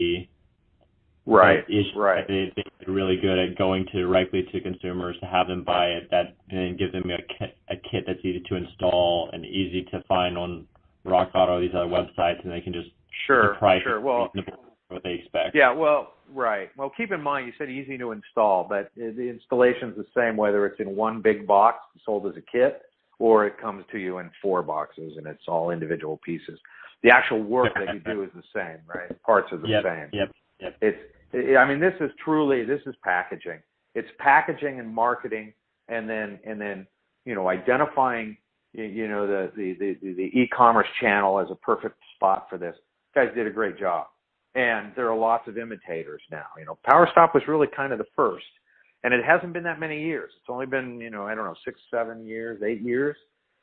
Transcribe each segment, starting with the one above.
B2B. Right. But Right. they're really good at going directly to consumers to have them buy it, and then give them a kit that's easy to install and easy to find on Rock Auto, these other websites, and they can just Sure. the price Sure. is Well, reasonable for what they expect. yeah. Well, right. Well, keep in mind, you said easy to install, but the installation's the same whether it's in one big box sold as a kit or it comes to you in 4 boxes and it's all individual pieces. The actual work that you do is the same, right? Parts are the same. Yep. I mean, this is packaging. It's packaging and marketing, and then identifying the e-commerce channel as a perfect spot for this. You guys did a great job, and there are lots of imitators now. PowerStop was really kind of the first, and it hasn't been that many years. It's only been 6, 7 years, 8 years,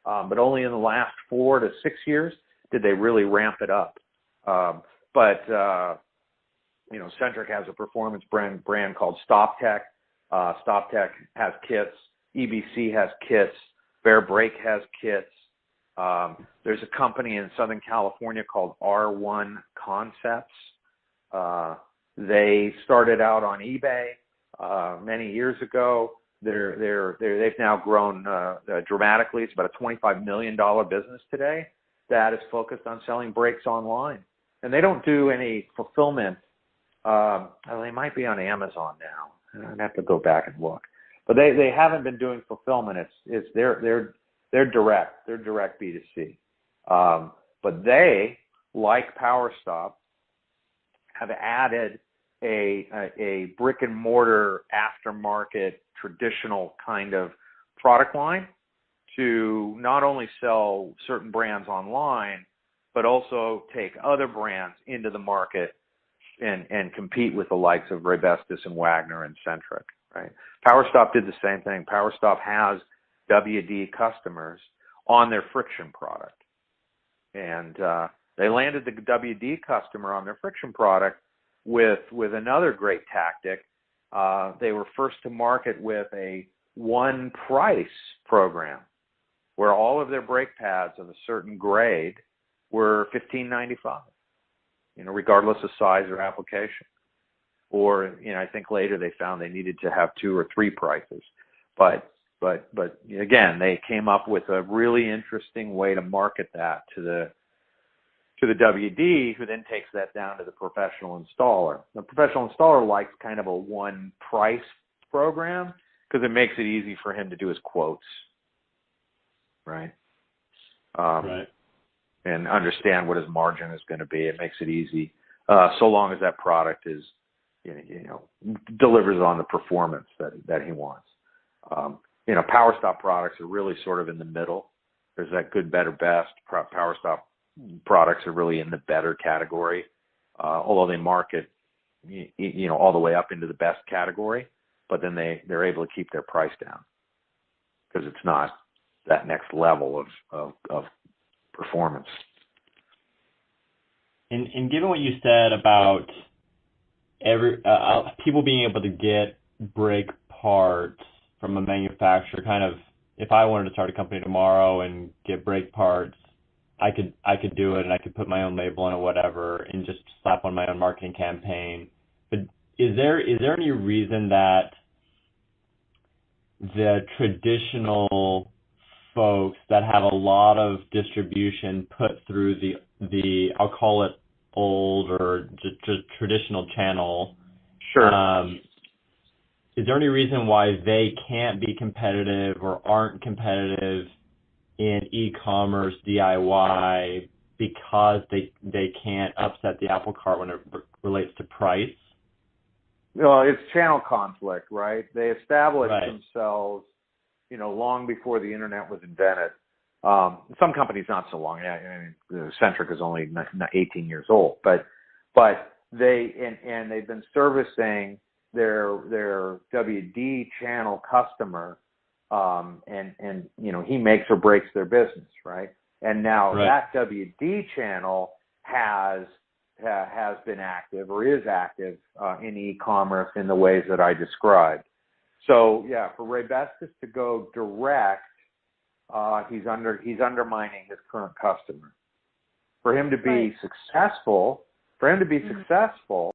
but only in the last 4 to 6 years did they really ramp it up. Centric has a performance brand called StopTech. StopTech has kits. EBC has kits. Bear Brake has kits. There's a company in Southern California called R1 Concepts. They started out on eBay many years ago. They've now grown dramatically. It's about a $25 million business today that is focused on selling brakes online. And they don't do any fulfillment. They might be on Amazon now. I'd have to go back and look, but they haven't been doing fulfillment. They're direct. They're direct B2C. But they, like PowerStop, have added a brick and mortar aftermarket traditional kind of product line to not only sell certain brands online, but also take other brands into the market and compete with the likes of Raybestos and Wagner and Centric, right? PowerStop did the same thing. PowerStop has WD customers on their friction product. And they landed the WD customer on their friction product with another great tactic. They were first to market with a one price program where all of their brake pads of a certain grade were $15.95. Regardless of size or application. Or, I think later they found they needed to have 2 or 3 prices. But again, they came up with a really interesting way to market that to the WD, who then takes that down to the professional installer. The professional installer likes kind of a one price program because it makes it easy for him to do his quotes. Right. Right. And understand what his margin is going to be. It makes it easy, so long as that product is, delivers on the performance that he wants. PowerStop products are really sort of in the middle. There's that good, better, best. PowerStop products are really in the better category, although they market, all the way up into the best category. But then they're able to keep their price down because it's not that next level of performance. And given what you said about people being able to get brake parts from a manufacturer, kind of, if I wanted to start a company tomorrow and get brake parts, I could do it, and I could put my own label on it, whatever, and just slap on my own marketing campaign. But is there any reason that the traditional folks that have a lot of distribution put through the I'll call it old or just traditional channel? Sure. Is there any reason why they can't be competitive or aren't competitive in e-commerce DIY because they can't upset the apple cart when it relates to price? Well, it's channel conflict, right? They established themselves, long before the internet was invented. Some companies not so long. Centric is only 18 years old, but they've been servicing their WD channel customer, and he makes or breaks their business, right? And now that WD channel has been active or is active in e-commerce in the ways that I described. So yeah, for Raybestos to go direct, he's undermining his current customer. For him to be successful, For him to be successful,